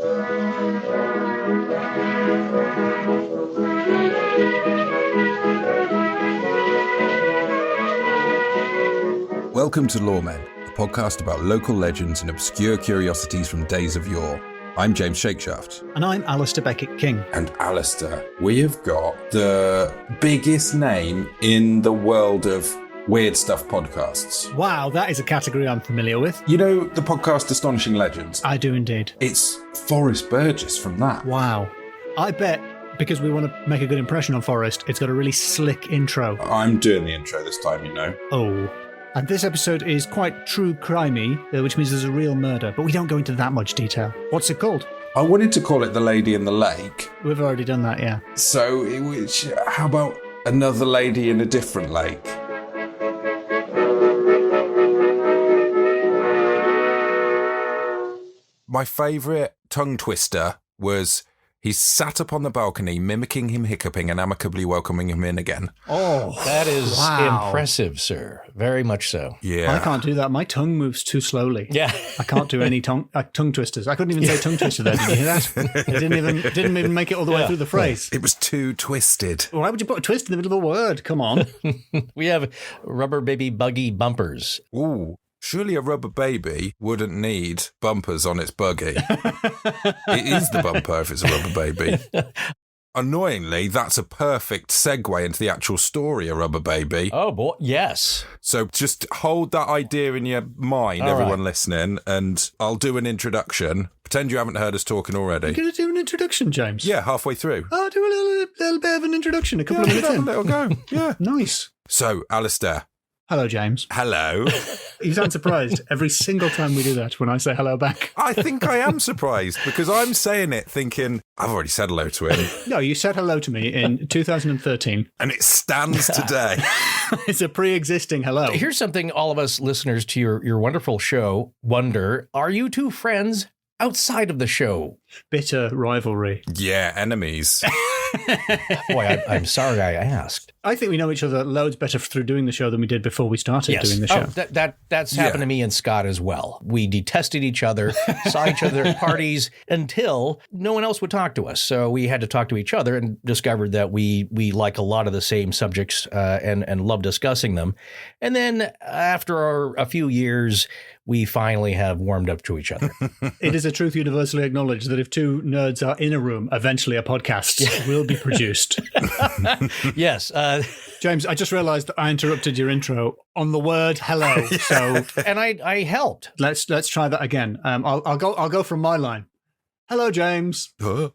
Welcome to Loremen, a podcast about local legends and obscure curiosities from days of yore. I'm James Shakeshaft. And I'm Alasdair Beckett-King. And Alasdair, we have got the biggest name in the world of weird stuff podcasts. Wow, that is a category I'm familiar with. You know the podcast Astonishing Legends? I do indeed. It's Forrest Burgess from that. Wow. I bet, because we want to make a good impression on Forrest, it's got a really slick intro. I'm doing the intro this time, you know. Oh. And this episode is quite true crimey, which means there's a real murder, but we don't go into that much detail. What's it called? I wanted to call it The Lady in the Lake. We've already done that, yeah. So, how about Another Lady in a Different Lake? My favourite tongue twister was he sat up on the balcony, mimicking him hiccuping and amicably welcoming him in again. Oh, that is impressive, sir. Very much so. Yeah. I can't do that. My tongue moves too slowly. Yeah. I can't do any tongue twisters. I couldn't even say tongue twister there. Did you hear that? I didn't even make it all the way through the phrase. It was too twisted. Why would you put a twist in the middle of a word? Come on. We have rubber baby buggy bumpers. Ooh. Surely a rubber baby wouldn't need bumpers on its buggy. It is the bumper if it's a rubber baby. Annoyingly, that's a perfect segue into the actual story of Rubber Baby. Oh, boy, yes. So just hold that idea in your mind, all everyone right. listening, and I'll do an introduction. Pretend you haven't heard us talking already. You're going to do an introduction, James? Yeah, halfway through. I'll do a little bit of an introduction, a couple of minutes have in. a little go. Yeah. Nice. So, Alasdair. Hello, James. Hello. You sound surprised every single time we do that when I say hello back. I think I am surprised because I'm saying it thinking, I've already said hello to him. No, you said hello to me in 2013. And it stands today. It's a pre-existing hello. Here's something all of us listeners to your wonderful show wonder. Are you two friends outside of the show? Bitter rivalry. Yeah, enemies. Boy, I'm sorry I asked. I think we know each other loads better through doing the show than we did before we started doing the show. Oh, that's happened to me and Scott as well. We detested each other, saw each other at parties until no one else would talk to us. So we had to talk to each other and discovered that we like a lot of the same subjects and love discussing them. And then after a few years, we finally have warmed up to each other. It is a truth universally acknowledged that if two nerds are in a room, eventually a podcast will be produced. Yes. James, I just realised that I interrupted your intro on the word hello. So, and I helped. Let's try that again. I'll go from my line. Hello, James. Huh?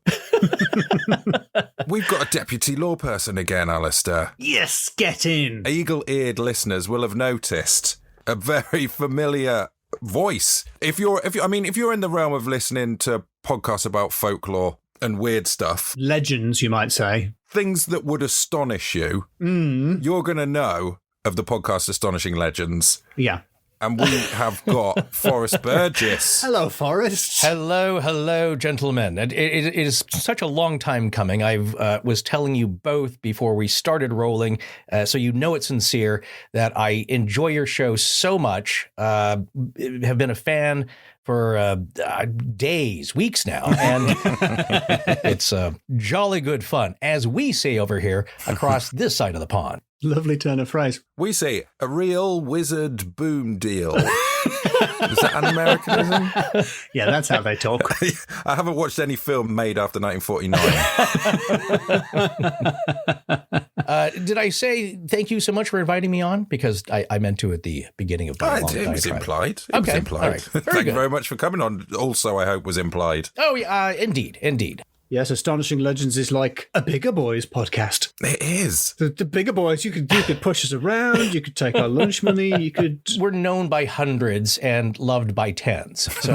We've got a deputy Loreperson again, Alasdair. Yes, get in. Eagle-eared listeners will have noticed a very familiar voice. If you're in the realm of listening to podcasts about folklore and weird stuff, legends, you might say, things that would astonish you, you're going to know of the podcast Astonishing Legends. Yeah. And we have got Forrest Burgess. Hello, Forrest. Hello, gentlemen. It is such a long time coming. I was telling you both before we started rolling, so you know it's sincere, that I enjoy your show so much. Have been a fan for days, weeks now, and it's jolly good fun, as we say over here across this side of the pond. Lovely turn of phrase. We say a real wizard boom deal. Is that an Americanism? Yeah, that's how they talk. I haven't watched any film made after 1949. Did I say thank you so much for inviting me on? Because I meant to at the beginning of my long It was diatribe. implied. It was implied. All right. Thank you very much for coming on. Also, I hope was implied. Oh, yeah, indeed. Yes, Astonishing Legends is like a Bigger Boys podcast. It is. The Bigger Boys, you could push us around, you could take our lunch money, you could... We're known by hundreds and loved by tens. So,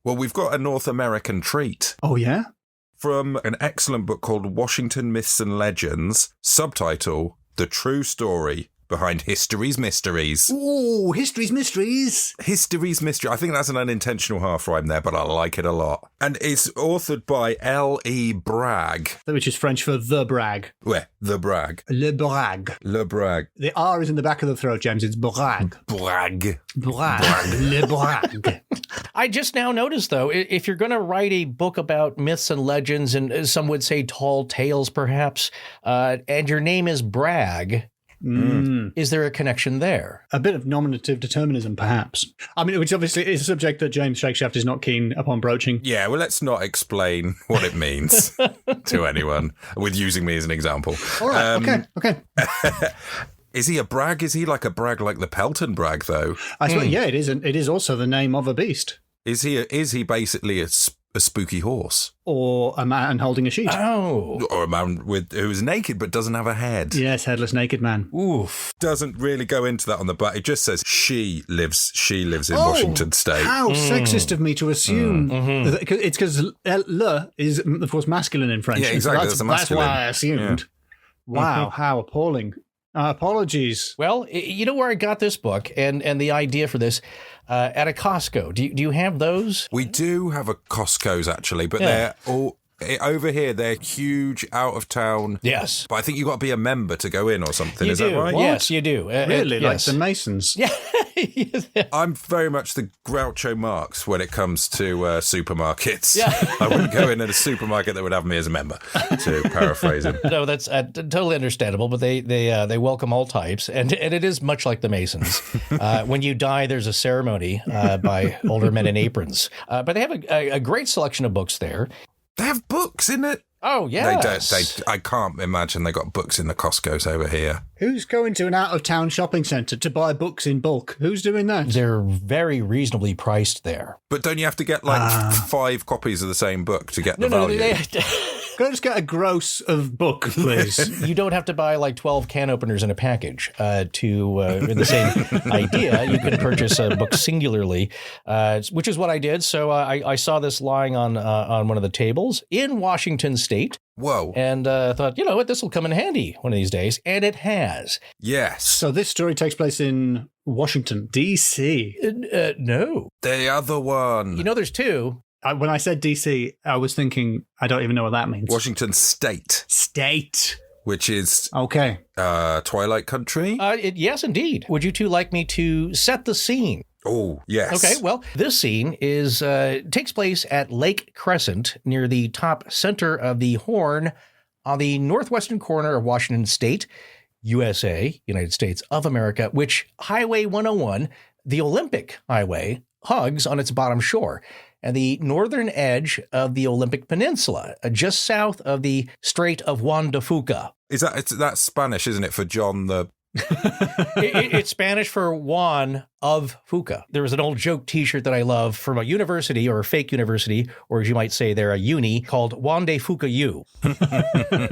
well, we've got a North American treat. Oh, yeah? From an excellent book called Washington Myths and Legends, subtitle, The True Story Behind History's Mysteries. Ooh, History's Mysteries. History's Mystery. I think that's an unintentional half rhyme there, but I like it a lot. And it's authored by L.E. Bragg. Which is French for the brag. Where? The Bragg. Le brag. Le Bragg. The R is in the back of the throat, James. It's brag. Bragg. Brag. Le brag. I just now noticed, though, if you're going to write a book about myths and legends, and some would say tall tales, perhaps, and your name is Bragg, is there a connection there? A bit of nominative determinism, perhaps. I mean, which obviously is a subject that James Shakeshaft is not keen upon broaching. Yeah, well, let's not explain what it means to anyone with using me as an example. All right, okay. Is he a brag? Is he like a brag like the Pelton brag, though? I suppose, yeah, it is. It is also the name of a beast. Is he basically a spooky horse? Or a man holding a sheet. Oh. Or a man who's naked but doesn't have a head. Yes, headless naked man. Oof. Doesn't really go into that on the back. It just says she lives in Washington State. How sexist of me to assume. It's because le is, of course, masculine in French. Yeah, exactly. So that's why I assumed. Yeah. Wow, how appalling. Apologies. Well, you know where I got this book and the idea for this? At a Costco. Do you have those? We do have a Costco's, actually, but they're all... Over here, they're huge, out of town. Yes. But I think you've got to be a member to go in or something. Is that right? What? Yes, you do. Really? Like yes. the Masons? Yeah. I'm very much the Groucho Marx when it comes to supermarkets. Yeah. I wouldn't go in at a supermarket that would have me as a member, to paraphrase him. No, that's totally understandable, but they welcome all types, and it is much like the Masons. When you die, there's a ceremony by older men in aprons. But they have a great selection of books there. They have books in it. Oh, yes. They don't. I can't imagine they got books in the Costco's over here. Who's going to an out-of-town shopping centre to buy books in bulk? Who's doing that? They're very reasonably priced there. But don't you have to get like 5 copies of the same book to get the value? Can I just get a gross of book, please? You don't have to buy like 12 can openers in a package in the same idea. You can purchase a book singularly, which is what I did. So I saw this lying on one of the tables in Washington State. Whoa. And thought, you know what, this will come in handy one of these days. And it has. Yes. So this story takes place in Washington, D.C. No. The other one. You know, there's 2. When I said D.C., I was thinking, I don't even know what that means. Washington State. State. Which is... Okay. Twilight Country? Yes, indeed. Would you two like me to set the scene? Oh, yes. Okay, well, this scene takes place at Lake Crescent near the top center of the Horn on the northwestern corner of Washington State, USA, United States of America, which Highway 101, the Olympic Highway, hugs on its bottom shore, and the northern edge of the Olympic Peninsula, just south of the Strait of Juan de Fuca. That's Spanish, isn't it, for John the... It's Spanish for Juan of Fuca. There was an old joke T-shirt that I love from a university or a fake university, or as you might say, they're a uni, called Juan de Fuca U.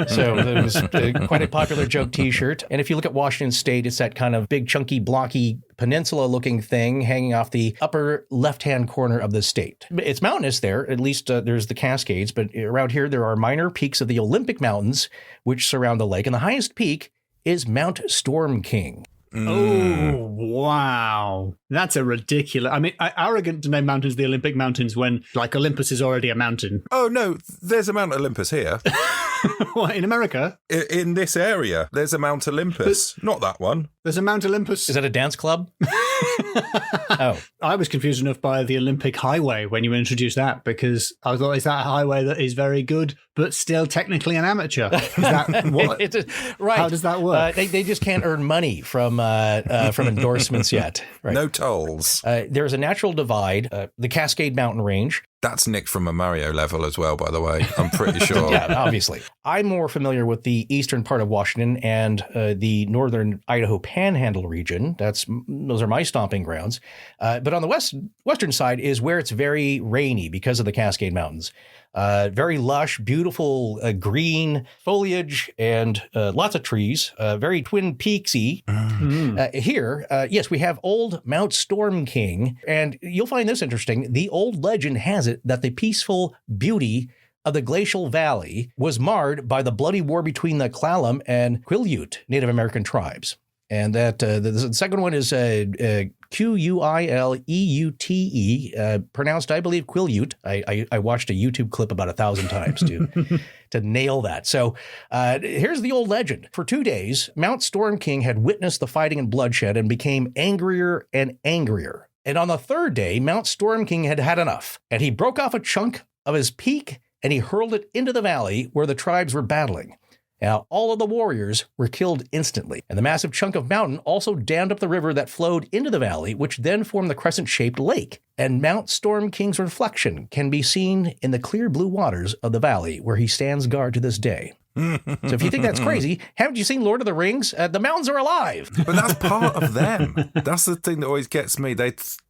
So it was quite a popular joke T-shirt. And if you look at Washington State, it's that kind of big, chunky, blocky peninsula-looking thing hanging off the upper left-hand corner of the state. It's mountainous there. At least there's the Cascades, but around here there are minor peaks of the Olympic Mountains, which surround the lake, and the highest peak is Mount Storm King. Oh, wow. That's a ridiculous... I mean, arrogant to name mountains the Olympic Mountains when, like, Olympus is already a mountain. Oh, no, there's a Mount Olympus here. What, in America? In this area, there's a Mount Olympus. Not that one. There's a Mount Olympus. Is that a dance club? Oh. I was confused enough by the Olympic Highway when you introduced that, because I thought, is that a highway that is very good, but still technically an amateur? Is that what? Right. How does that work? They just can't earn money from endorsements yet. Right. No tolls. There's a natural divide, the Cascade Mountain Range. That's nicked from a Mario level as well, by the way. I'm pretty sure. Yeah, obviously. I'm more familiar with the eastern part of Washington and the northern Idaho Panhandle region. Those are my stomping grounds. But on the western side is where it's very rainy because of the Cascade Mountains. Very lush, beautiful green foliage and lots of trees, very Twin Peaksy. Here, yes, we have old Mount Storm King, and you'll find this interesting. The old legend has it that the peaceful beauty of the glacial valley was marred by the bloody war between the Clallam and Quileute Native American tribes. And that the second one is Quileute, pronounced, I believe, Quileute. I watched a YouTube clip about 1,000 times to nail that. So here's the old legend. For 2 days, Mount Storm King had witnessed the fighting and bloodshed and became angrier and angrier. And on the third day, Mount Storm King had had enough, and he broke off a chunk of his peak and he hurled it into the valley where the tribes were battling. Now, all of the warriors were killed instantly, and the massive chunk of mountain also dammed up the river that flowed into the valley, which then formed the crescent-shaped lake. And Mount Storm King's reflection can be seen in the clear blue waters of the valley where he stands guard to this day. So if you think that's crazy, haven't you seen Lord of the Rings? The mountains are alive. But that's part of them. That's the thing that always gets me.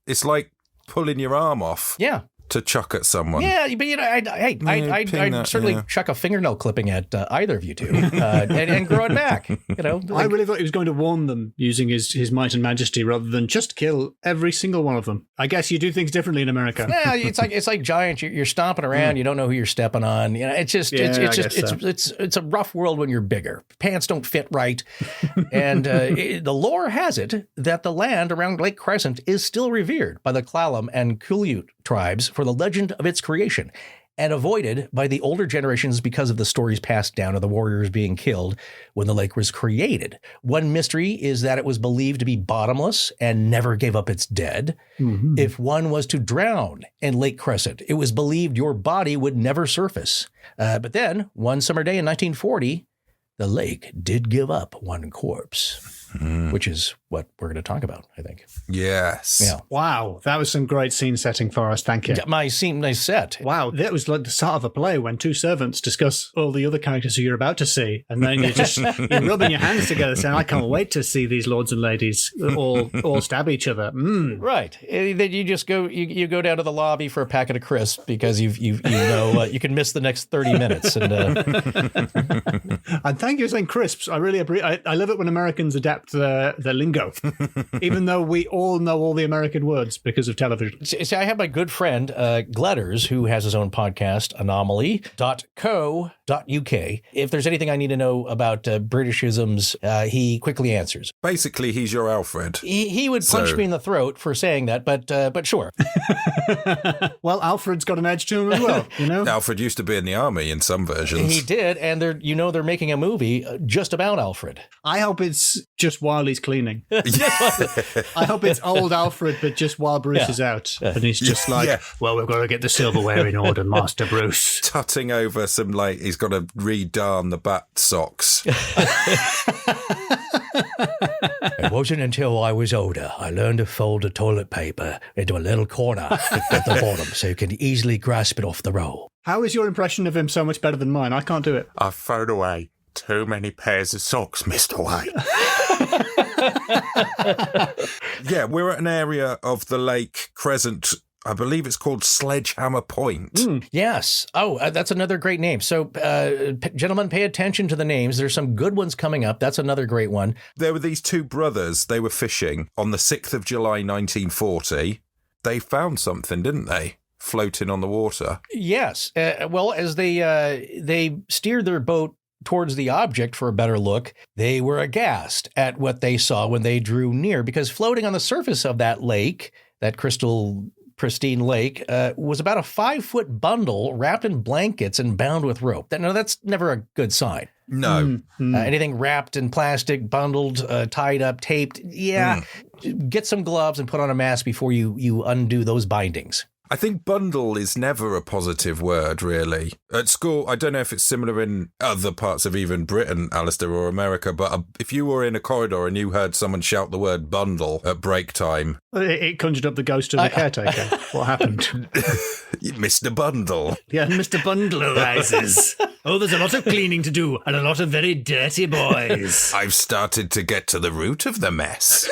It's like pulling your arm off. Yeah. To chuck at someone. Yeah, but I'd certainly chuck a fingernail clipping at either of you two and grow it back. I really thought he was going to warn them using his might and majesty rather than just kill every single one of them. I guess you do things differently in America. Yeah, it's like giants. You're stomping around. You don't know who you're stepping on. It's a rough world when you're bigger. Pants don't fit right, and the lore has it that the land around Lake Crescent is still revered by the Klallam and Quileute tribes for the legend of its creation, and avoided by the older generations because of the stories passed down of the warriors being killed when the lake was created. One mystery is that it was believed to be bottomless and never gave up its dead. Mm-hmm. If one was to drown in Lake Crescent, it was believed your body would never surface. But then, one summer day in 1940, the lake did give up one corpse. Which is what we're going to talk about, I think. Yes. Yeah. Wow, that was some great scene setting for us. Thank you. My scene, nice set. Wow, that was like the start of a play when two servants discuss all the other characters who you're about to see, and then you're rubbing your hands together, saying, "I can't wait to see these lords and ladies all stab each other." Right. Then you just go you go down to the lobby for a packet of crisps because you you can miss the next 30 minutes. And and thank you for saying crisps. I really appreciate. I love it when Americans adapt their lingo, even though we all know all the American words because of television. See, I have my good friend Gletters, who has his own podcast, anomaly.co.uk. If there's anything I need to know about Britishisms, he quickly answers. Basically, he's your Alfred. He would punch me in the throat for saying that, but sure. Well, Alfred's got an edge to him as well, Alfred used to be in the army in some versions. He did, and they're making a movie just about Alfred. I hope it's just while he's cleaning. I hope it's old Alfred, but just while Bruce is out. And he's just well, we've got to get the silverware in order, Master Bruce. Tutting over some, he's got to re-darn the bat socks. It wasn't until I was older I learned to fold the toilet paper into a little corner at the bottom so you can easily grasp it off the roll. How is your impression of him so much better than mine? I can't do it. I've thrown away too many pairs of socks, Mr. White. Yeah, we're at an area of the Lake Crescent. I believe it's called Sledgehammer Point. Yes. Oh, that's another great name. So, gentlemen, pay attention to the names. There's some good ones coming up. That's another great one. There were these two brothers. They were fishing on the 6th of July, 1940. They found something, didn't they? Floating on the water. Yes. Well, as they steered their boat towards the object for a better look, they were aghast at what they saw when they drew near, because floating on the surface of that lake, that pristine lake, was about a 5-foot bundle wrapped in blankets and bound with rope. Now, that's never a good sign. No. Anything wrapped in plastic, bundled, tied up, taped, get some gloves and put on a mask before you undo those bindings. I think bundle is never a positive word, really. At school, I don't know if it's similar in other parts of even Britain, Alasdair, or America, but if you were in a corridor and you heard someone shout the word bundle at break time... It conjured up the ghost of the caretaker. What happened? Mr. Bundle. Yeah, Mr. Bundle arises. Oh, there's a lot of cleaning to do and a lot of very dirty boys. I've started to get to the root of the mess.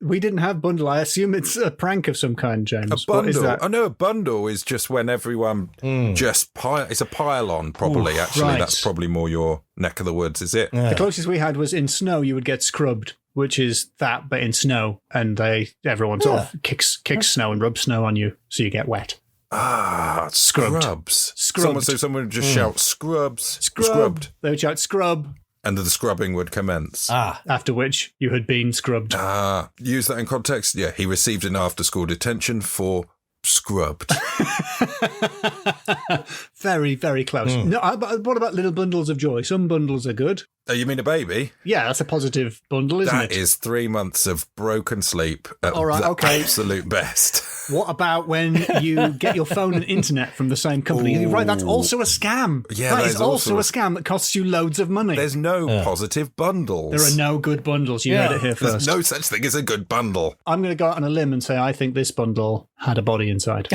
We didn't have bundle. I assume it's a prank of some kind, James. A bundle? What is that? I know a bundle is just when everyone just it's a pile-on, probably. Actually, right. That's probably more your neck of the woods, is it? The closest we had was in snow, you would get scrubbed, which is that, but in snow. And everyone sort of kicks snow and rubs snow on you, so you get wet. Ah, scrubs. Scrubbed. Someone would just shout, scrubs. Scrubbed. They would shout, scrub. And the scrubbing would commence. After which you had been scrubbed. Use that in context. Yeah, he received an after-school detention for scrubbed. Very, very close. No, but what about little bundles of joy? Some bundles are good. Oh, you mean a baby? Yeah, that's a positive bundle, isn't it? That is 3 months of broken sleep at All right, the okay. absolute best. What about when you get your phone and internet from the same company? You're right, that's also a scam. Yeah, that is there's also also a scam that costs you loads of money. There's no positive bundles. There are no good bundles. You heard it here There's first. no such thing as a good bundle. I'm going to go out on a limb and say I think this bundle had a body inside.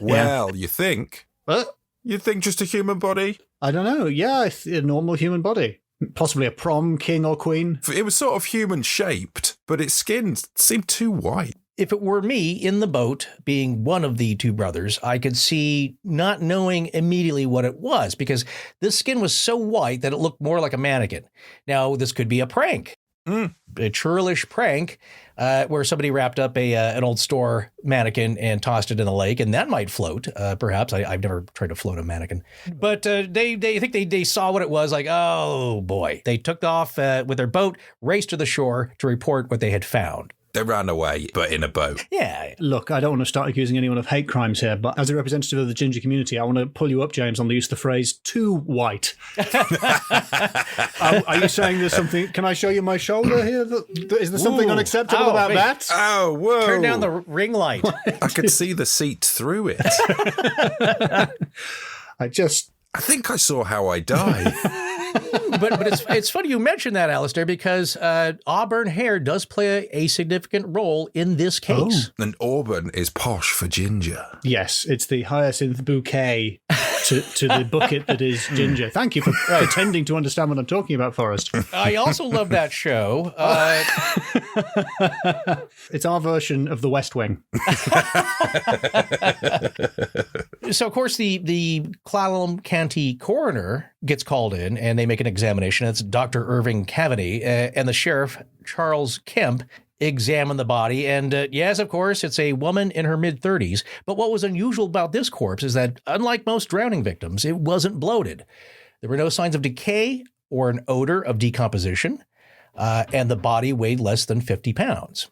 Well, you think? But You think just a human body? I don't know. Yeah, it's a normal human body. Possibly a prom king or queen. It was sort of human shaped, but its skin seemed too white. If it were me in the boat, being one of the two brothers, I could see not knowing immediately what it was because this skin was so white that it looked more like a mannequin. Now, this could be a prank, a churlish prank where somebody wrapped up an old store mannequin and tossed it in the lake, and that might float, perhaps. I've never tried to float a mannequin. But they think they saw what it was, like, oh, boy. They took off with their boat, raced to the shore to report what they had found. They ran away, but in a boat. Yeah. Look, I don't want to start accusing anyone of hate crimes here, but as a representative of the ginger community, I want to pull you up, James, on the use of the phrase too white. Are you saying there's something? Can I show you my shoulder here? Is there something unacceptable about that? Oh, whoa. Turn down the ring light. I could see the seat through it. I think I saw how I died. But it's funny you mentioned that, Alasdair, because auburn hair does play a significant role in this case. And auburn is posh for ginger. Yes, it's the hyacinth bouquet to the bucket that is ginger. Thank you for pretending to understand what I'm talking about, Forrest. I also love that show. It's our version of the West Wing. So, of course, the Clallam County coroner gets called in, and they make an examination. It's Dr. Irving Cavany, and the sheriff, Charles Kemp, examine the body. And yes, of course, it's a woman in her mid-30s. But what was unusual about this corpse is that, unlike most drowning victims, it wasn't bloated. There were no signs of decay or an odor of decomposition, and the body weighed less than 50 pounds.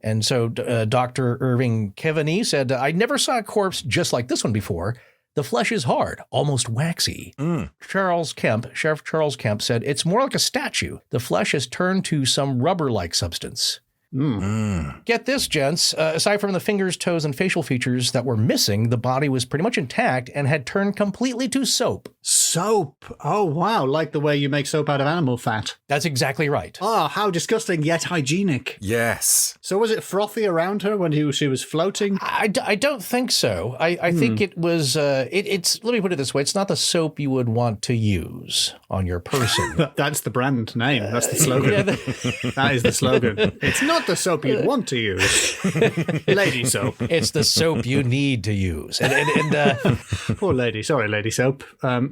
And so Dr. Irving Cavany said, I never saw a corpse just like this one before. The flesh is hard, almost waxy. Sheriff Charles Kemp said, it's more like a statue. The flesh has turned to some rubber-like substance. Get this, gents. Aside from the fingers, toes, and facial features that were missing, the body was pretty much intact and had turned completely to soap. Soap? Oh, wow. Like the way you make soap out of animal fat. That's exactly right. Oh, how disgusting, yet hygienic. Yes. So was it frothy around her when she was floating? I don't think so. I think it was, it's, let me put it this way. It's not the soap you would want to use on your person. That's the brand name. That's the slogan. That is the slogan. It's not the soap you'd want to use. Lady soap. It's the soap you need to use. Poor lady. Sorry, lady soap.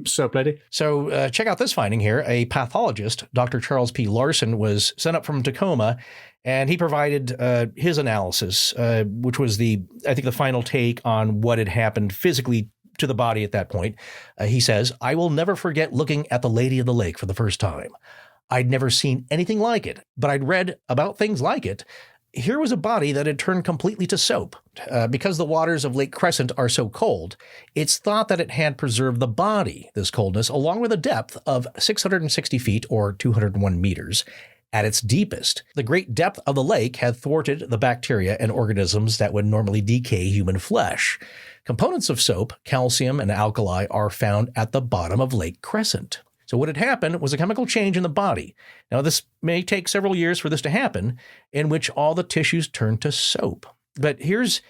Soap lady. So check out this finding here. A pathologist, Dr. Charles P. Larson, was sent up from Tacoma, and he provided his analysis, which was I think the final take on what had happened physically to the body at that point. He says, I will never forget looking at the Lady of the Lake for the first time. I'd never seen anything like it, but I'd read about things like it. Here was a body that had turned completely to soap. Because the waters of Lake Crescent are so cold, it's thought that it had preserved the body, this coldness, along with a depth of 660 feet or 201 meters. At its deepest, the great depth of the lake had thwarted the bacteria and organisms that would normally decay human flesh. Components of soap, calcium and alkali, are found at the bottom of Lake Crescent. So what had happened was a chemical change in the body. Now, this may take several years for this to happen, in which all the tissues turn to soap. But here's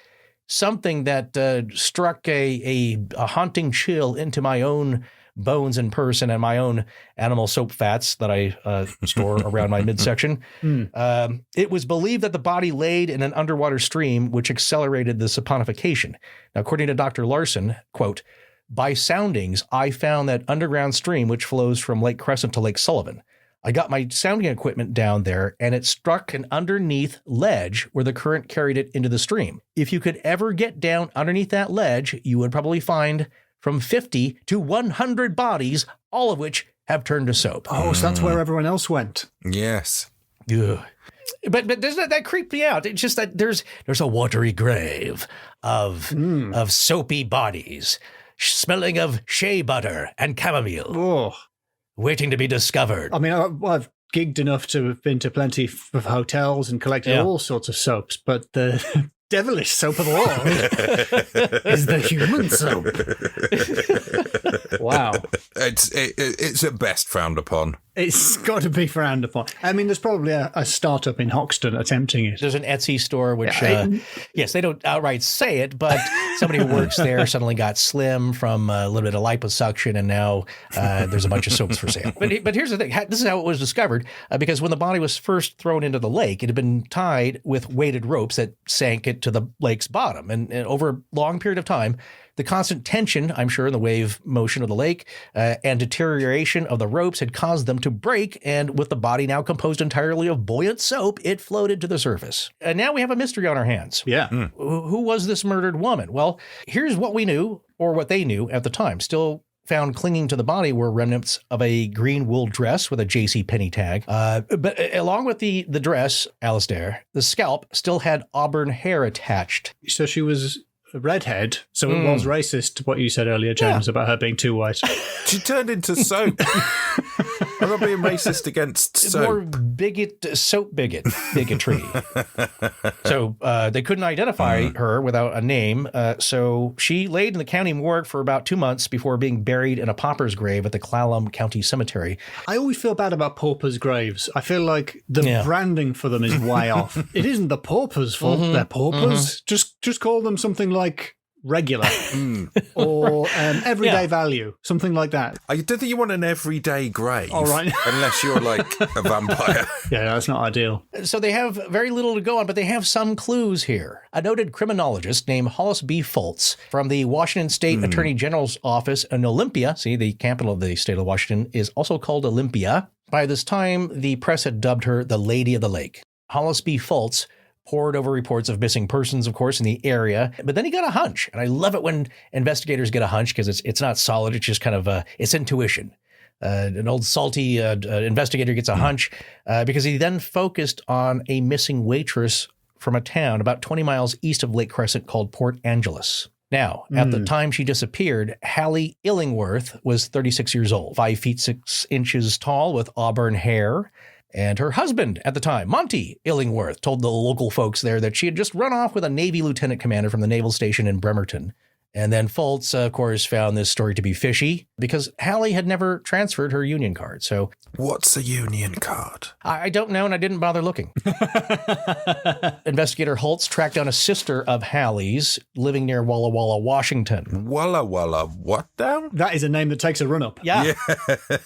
something that struck a haunting chill into my own bones and person and my own animal soap fats that I store around my midsection. It was believed that the body laid in an underwater stream, which accelerated the saponification. Now, according to Dr. Larson, quote, by soundings, I found that underground stream which flows from Lake Crescent to Lake Sullivan. I got my sounding equipment down there, and it struck an underneath ledge where the current carried it into the stream. If you could ever get down underneath that ledge, you would probably find from 50 to 100 bodies, all of which have turned to soap. Oh, so that's where everyone else went. Yes. Ugh. But doesn't that creep me out? It's just that there's a watery grave of soapy bodies, smelling of shea butter and chamomile, waiting to be discovered. I mean, I've gigged enough to have been to plenty of hotels and collected all sorts of soaps, but the devilish soap of all is the human soap. Wow. It's at best frowned upon. It's got to be frowned upon. I mean, there's probably a startup in Hoxton attempting it. There's an Etsy store, which, yes, they don't outright say it, but somebody who works there suddenly got slim from a little bit of liposuction, and now there's a bunch of soaps for sale. But here's the thing. This is how it was discovered, because when the body was first thrown into the lake, it had been tied with weighted ropes that sank it to the lake's bottom. And over a long period of time, the constant tension, I'm sure, in the wave motion of the lake and deterioration of the ropes had caused them to break. And with the body now composed entirely of buoyant soap, it floated to the surface. And now we have a mystery on our hands. Yeah. Who was this murdered woman? Well, here's what we knew, or what they knew at the time. Still found clinging to the body were remnants of a green wool dress with a J.C. Penney tag. But along with the dress, Alasdair, the scalp still had auburn hair attached. So she was a redhead, so it was racist, what you said earlier, James, about her being too white. She turned into soap. I'm not being racist against soap. More bigotry. So they couldn't identify her without a name. So she laid in the county morgue for about 2 months before being buried in a pauper's grave at the Clallam County Cemetery. I always feel bad about paupers' graves. I feel like the branding for them is way off. It isn't the paupers' fault. They're paupers. Just call them something like regular or everyday value, something like that. I don't think you want an everyday grave. All right. Unless you're like a vampire. Yeah, that's not ideal. So they have very little to go on, but they have some clues here. A noted criminologist named Hollis B. Foltz from the Washington State Attorney General's office in Olympia, see, the capital of the state of Washington is also called Olympia. By this time, the press had dubbed her the Lady of the Lake. Hollis B. Foltz pored over reports of missing persons, of course, in the area. But then he got a hunch. And I love it when investigators get a hunch, because it's not solid. It's just kind of it's intuition. An old salty investigator gets a hunch because he then focused on a missing waitress from a town about 20 miles east of Lake Crescent called Port Angeles. Now, at the time she disappeared, Hallie Illingworth was 36 years old, 5 feet 6 inches tall with auburn hair. And her husband at the time, Monty Illingworth, told the local folks there that she had just run off with a Navy lieutenant commander from the naval station in Bremerton. And then Foltz, of course, found this story to be fishy because Hallie had never transferred her union card. So, what's a union card? I don't know, and I didn't bother looking. Investigator Holtz tracked down a sister of Hallie's living near Walla Walla, Washington. Walla Walla, what now? That is a name that takes a run up. Yeah.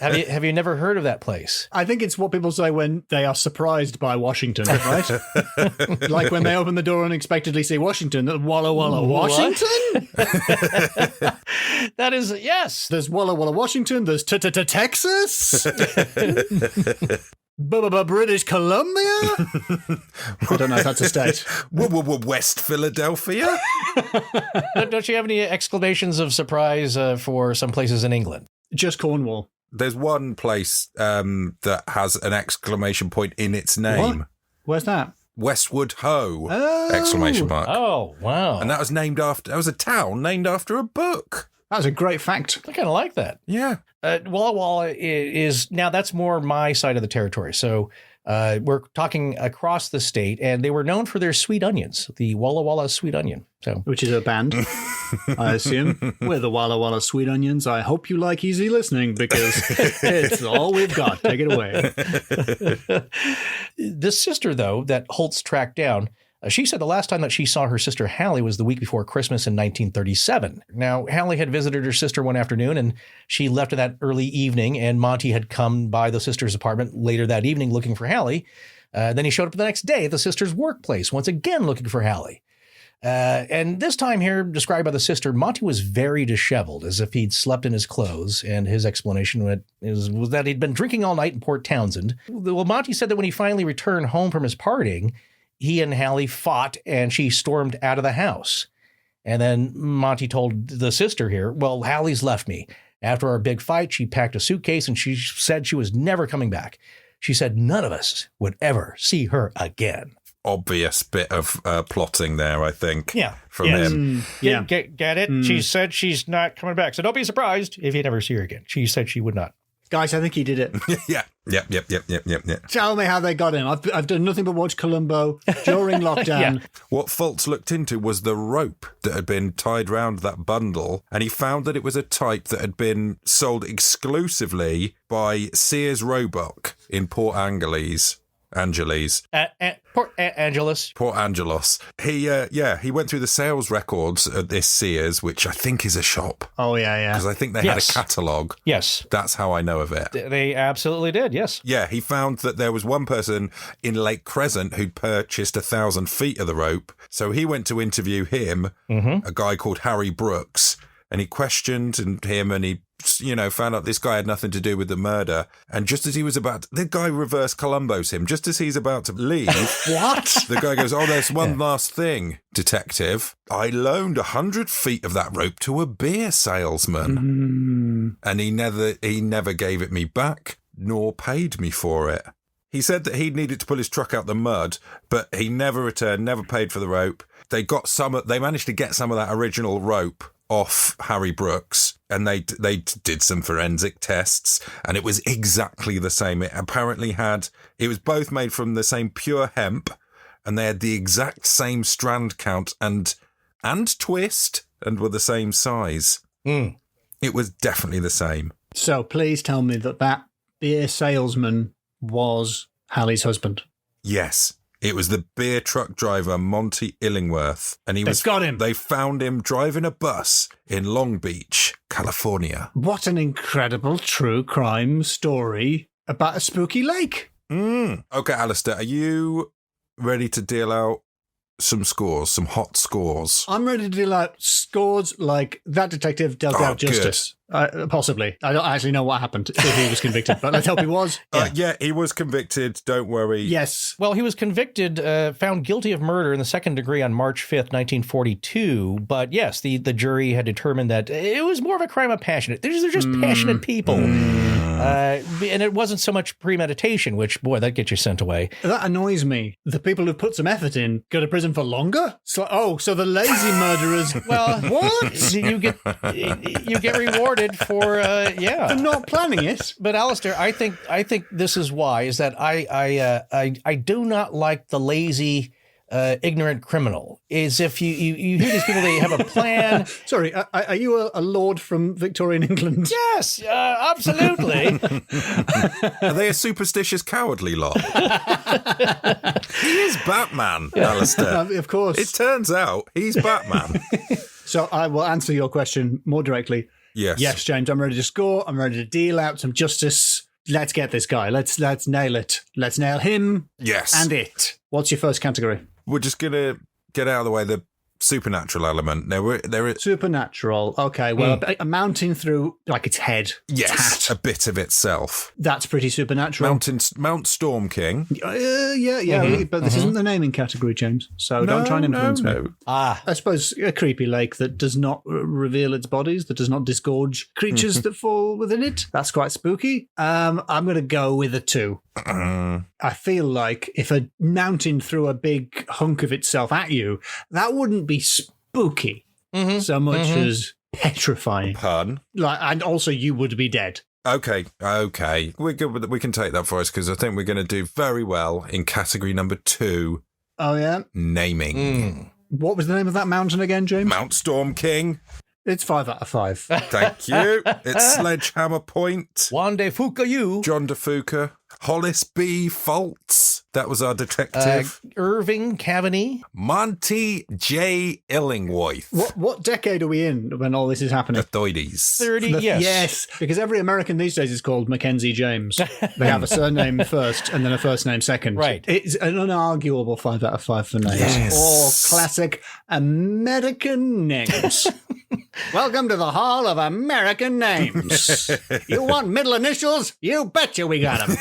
Have you never heard of that place? I think it's what people say when they are surprised by Washington, right? Like when they open the door and unexpectedly see Washington. Walla Walla, Washington? That is, yes. There's Walla Walla, Washington. There's Texas. British Columbia. I don't know if that's a state. West Philadelphia. Don't you have any exclamations of surprise for some places in England? Just Cornwall. There's one place that has an exclamation point in its name. What? Where's that? Westwood Ho! Oh. Exclamation mark. Oh, wow. And that was a town named after a book. That's a great fact. I kind of like that. Yeah. Walla Walla is now that's more my side of the territory. So we're talking across the state, and they were known for their sweet onions, the Walla Walla Sweet Onion. So, which is a band, I assume. We're the Walla Walla Sweet Onions. I hope you like easy listening because it's all we've got. Take it away. This sister, though, that Holtz tracked down, she said the last time that she saw her sister Hallie was the week before Christmas in 1937. Now, Hallie had visited her sister one afternoon, and she left in that early evening, and Monty had come by the sister's apartment later that evening looking for Hallie. Then he showed up the next day at the sister's workplace, once again looking for Hallie. And this time here, described by the sister, Monty was very disheveled, as if he'd slept in his clothes, and his explanation was that he'd been drinking all night in Port Townsend. Well, Monty said that when he finally returned home from his partying, he and Hallie fought, and she stormed out of the house. And then Monty told the sister here, well, Hallie's left me. After our big fight, she packed a suitcase, and she said she was never coming back. she said none of us would ever see her again. Obvious bit of plotting there, I think. Yeah. From him. Get it? She said she's not coming back. So don't be surprised if you never see her again. She said she would not. Guys, I think he did it. Yep. Tell me how they got him. I've done nothing but watch Columbo during lockdown. What Fultz looked into was the rope that had been tied round that bundle, and he found that it was a type that had been sold exclusively by Sears Roebuck in Port Angeles. Port Angelos. He went through the sales records at this Sears, which I think is a shop. Oh, yeah. Because I think they had a catalogue. Yes. That's how I know of it. They absolutely did, yes. Yeah, he found that there was one person in Lake Crescent who'd purchased 1,000 feet of the rope. So he went to interview him, a guy called Harry Brooks, and he questioned him and he found out this guy had nothing to do with the murder. And just as he was the guy reverse Columbus him. Just as he's about to leave. What? The guy goes, there's one last thing, detective. I loaned 100 feet of that rope to a beer salesman. And he never gave it me back, nor paid me for it. He said that he needed to pull his truck out the mud, but he never returned, never paid for the rope. They managed to get some of that original rope off Harry Brooks, and they did some forensic tests, and it was exactly the same. It was both made from the same pure hemp, and they had the exact same strand count and twist, and were the same size. It was definitely the same. So please tell me that beer salesman was Hallie's husband. Yes. It was the beer truck driver, Monty Illingworth. And They've got him. They found him driving a bus in Long Beach, California. What an incredible true crime story about a spooky lake. Okay, Alasdair, are you ready to deal out some hot scores? I'm ready to deal out scores like that detective dealt out justice. Possibly. I don't actually know what happened if he was convicted, but let's hope he was. Yeah, he was convicted. Don't worry. Yes. Well, he was convicted, found guilty of murder in the second degree on March 5th, 1942. But yes, the jury had determined that it was more of a crime of passion. They're just passionate people. And it wasn't so much premeditation, which, boy, that gets you sent away. That annoys me. The people who put some effort in go to prison for longer? So the lazy murderers. Well, what? You get rewarded for for not planning it. But Alasdair, I think this is why is that I do not like the lazy ignorant criminal. Is if you hear these people, they have a plan. Sorry, are you a lord from Victorian England? Yes, absolutely. Are they a superstitious, cowardly lot? He is Batman, Alasdair. Of course. It turns out he's Batman. So I will answer your question more directly. Yes, James, I'm ready to score. I'm ready to deal out some justice. Let's get this guy. Let's nail it. Let's nail him. Yes. And it. What's your first category? We're just going to get out of the way the supernatural element. There is supernatural. Okay, well, mountain through like its head. Yes, a bit of itself. That's pretty supernatural. Mount Storm King. But this isn't the naming category, James. So don't try and influence me. I suppose a creepy lake that does not reveal its bodies, that does not disgorge creatures that fall within it. That's quite spooky. I'm going to go with a 2. I feel like if a mountain threw a big hunk of itself at you, that wouldn't be spooky so much as petrifying. Pun. And also you would be dead. Okay. We're good with it. We can take that for us because I think we're going to do very well in category number 2. Oh, yeah? Naming. What was the name of that mountain again, James? Mount Storm King. It's 5 out of 5. Thank you. It's Sledgehammer Point. Juan de Fuca, John de Fuca. Hollis B. Fultz. That was our detective. Irving Cavaney. Monty J. Illingworth. What decade are we in when all this is happening? The 30s. 30, yes. Yes, because every American these days is called Mackenzie James. They have a surname first and then a first name second. Right. It's an unarguable 5 out of 5 for names. Yes. All classic American names. Welcome to the Hall of American Names. You want middle initials? You betcha we got them.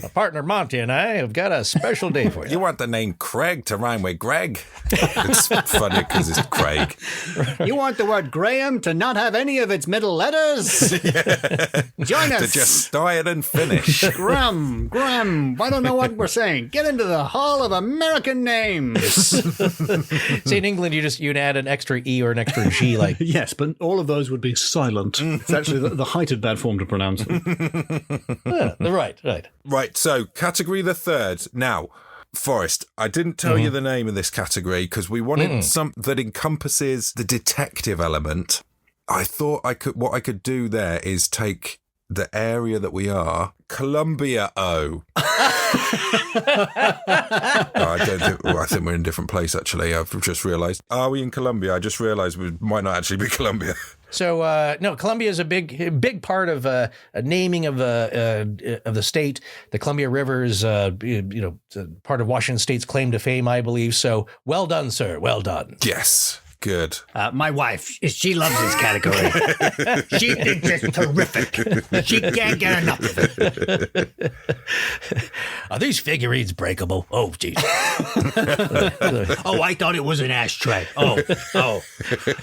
My partner Monty and I have got a special day for you. You want the name Craig to rhyme with Greg? It's funny because it's Craig. You want the word Graham to not have any of its middle letters? Join us. To just start and finish. Graham, I don't know what we're saying. Get into the Hall of American Names. See, in England, you'd add an extra E or an extra G, like. Yes, but all of those would be silent. It's actually the heighted bad form to pronounce them. Right. Right, so category the third. Now, Forrest, I didn't tell you the name of this category because we wanted something that encompasses the detective element. I thought what I could do there is take the area that we are, Columbia O. I think we're in a different place, actually. I've just realised. Are we in Columbia? I just realised we might not actually be Columbia. So, no, Columbia is a big part of a naming of the state. The Columbia River is, part of Washington State's claim to fame, I believe. So, well done, sir. Well done. Yes. Good. My wife, she loves this category. She thinks it's terrific. She can't get enough of it. Are these figurines breakable? Oh, geez. Oh, I thought it was an ashtray. Oh,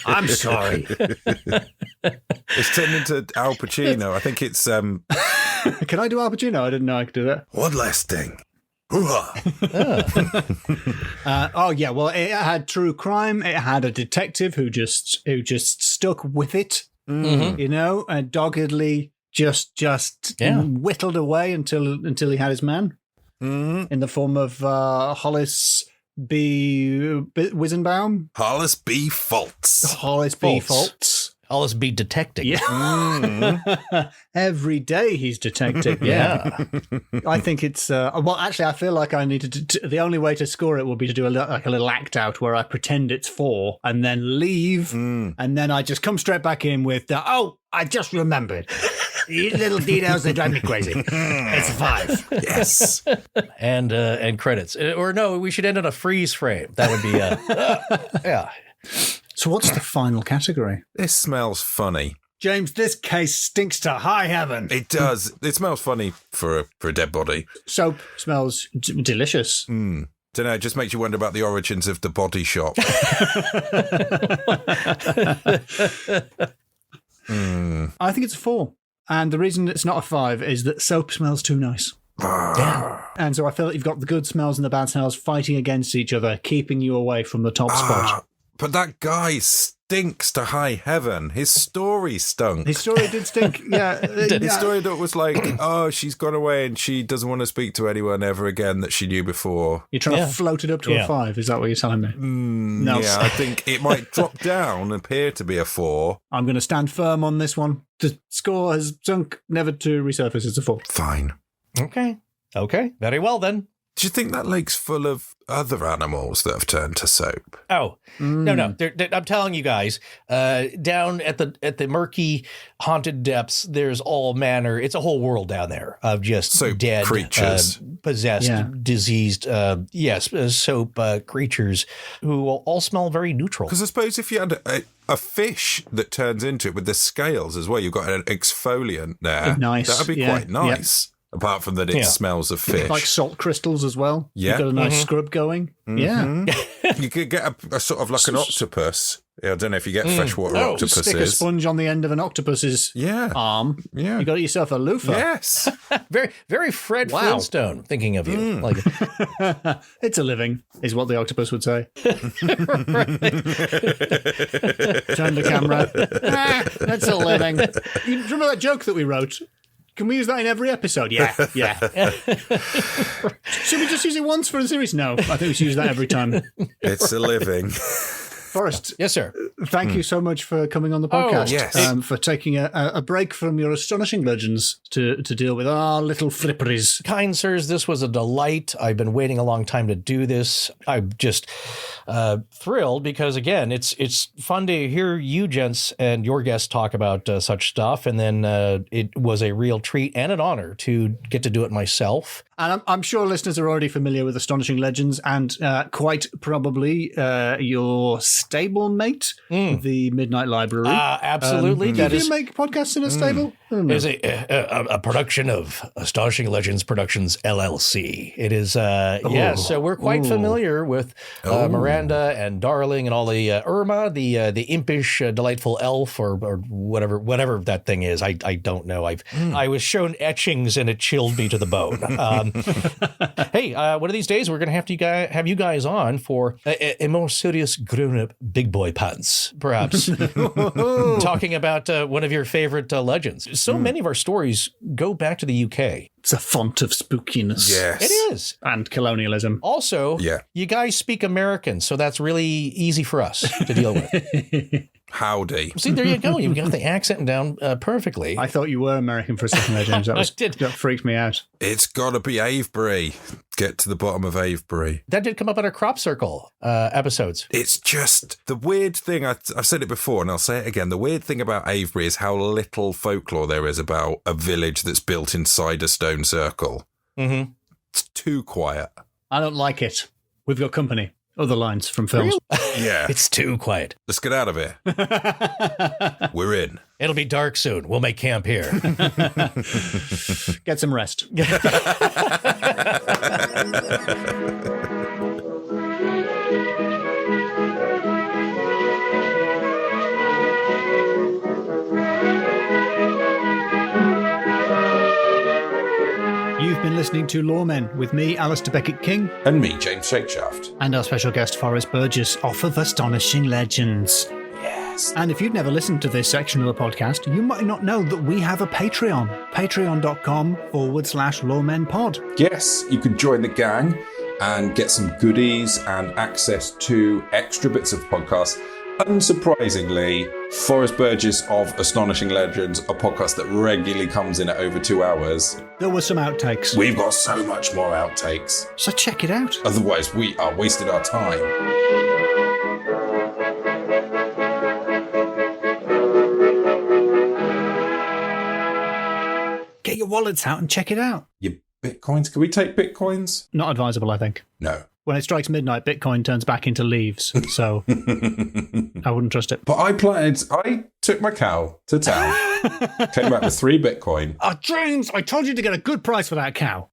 I'm sorry. It's turned into Al Pacino. I think it's... Can I do Al Pacino? I didn't know I could do that. One last thing. Well, it had true crime. It had a detective who just stuck with it, and doggedly just whittled away until he had his man in the form of Hollis B. Wisenbaum. Hollis B. Fultz. Hollis B. Fultz. Hollis B. detecting. Yeah. Every day he's detecting. Yeah. I think it's, actually, I feel like I needed to the only way to score it would be to do a little act out where I pretend it's 4 and then leave. And then I just come straight back in with I just remembered. These little details, they drive me crazy. It's 5. Yes. And credits. Or no, we should end on a freeze frame. That would be, yeah. So what's the final category? This smells funny. James, this case stinks to high heaven. It does. It smells funny for a dead body. Soap smells delicious. Don't know, it just makes you wonder about the origins of the body shop. I think it's a 4. And the reason it's not a 5 is that soap smells too nice. And so I feel like you've got the good smells and the bad smells fighting against each other, keeping you away from the top spot. But that guy stinks to high heaven. His story stunk. His story did stink, yeah. His story that was like, she's gone away and she doesn't want to speak to anyone ever again that she knew before. You're trying to float it up to a 5, is that what you're telling me? No. Yeah, I think it might drop down and appear to be a 4. I'm going to stand firm on this one. The score has sunk, never to resurface. It's a 4. Fine. Okay. Very well, then. Do you think that lake's full of other animals that have turned to soap? Oh, no. I'm telling you guys, down at the murky, haunted depths, there's all manner. It's a whole world down there of just soap dead creatures, possessed, diseased, soap creatures who all smell very neutral. Because I suppose if you had a fish that turns into it with the scales as well, you've got an exfoliant there. Nice. That would be quite nice. Apart from that, it smells of fish. Like salt crystals as well. Yeah. You've got a nice scrub going. Yeah. You could get a sort of like an octopus. Yeah, I don't know if you get freshwater octopuses. Stick a sponge on the end of an octopus's arm. Yeah. You got yourself a loofah. Yes. Very, very Fred Flintstone thinking of you. Like, it's a living, is what the octopus would say. Turn the camera. That's a living. You remember that joke that we wrote? Can we use that in every episode? Yeah. Should we just use it once for the series? No, I think we should use that every time. It's a living. Forrest. Yes, sir. Thank you so much for coming on the podcast. Yes. For taking a break from your Astonishing Legends to deal with our little flipperies. Kind sirs, this was a delight. I've been waiting a long time to do this. I'm just thrilled because, again, it's fun to hear you gents and your guests talk about such stuff. And then it was a real treat and an honor to get to do it myself. And I'm sure listeners are already familiar with Astonishing Legends and quite probably your stablemate, the Midnight Library. Absolutely. Do you make podcasts in a stable? Is a production of Astonishing Legends Productions LLC. It is, so we're quite familiar with Miranda and Darling and all the Irma, the impish, delightful elf or whatever that thing is. I don't know. I was shown etchings and it chilled me to the bone. Hey, one of these days we're going to have you guys on for a more serious grown-up big boy pants, perhaps. Talking about one of your favorite legends. So many of our stories go back to the UK. It's a font of spookiness. Yes. It is. And colonialism. Also, you guys speak American, so that's really easy for us to deal with. Howdy. See, there you go. You've got the accent down perfectly. I thought you were American for a second there, James. That freaked me out. It's got to be Avebury. Get to the bottom of Avebury. That did come up in our Crop Circle episodes. It's just the weird thing. I've said it before and I'll say it again. The weird thing about Avebury is how little folklore there is about a village that's built inside a stone circle. Mm-hmm. It's too quiet. I don't like it. We've got company. Other lines from films. Really? Yeah. It's too quiet. Let's get out of here. We're in. It'll be dark soon. We'll make camp here. Get some rest. You've been listening to Loremen with me, Alasdair Beckett-King. And me, James Shakeshaft. And our special guest, Forrest Burgess, off of Astonishing Legends. Yes. And if you've never listened to this section of the podcast, you might not know that we have a Patreon. Patreon.com/LoremenPod. Yes, you could join the gang and get some goodies and access to extra bits of podcasts. Unsurprisingly, Forrest Burgess of Astonishing Legends, a podcast that regularly comes in at over 2 hours. There were some outtakes. We've got so much more outtakes. So check it out. Otherwise, we are wasting our time. Get your wallets out and check it out. Your bitcoins? Can we take bitcoins? Not advisable, I think. No. When it strikes midnight, Bitcoin turns back into leaves. So I wouldn't trust it. But I took my cow to town, came back with 3 bitcoin. Oh, James, I told you to get a good price for that cow.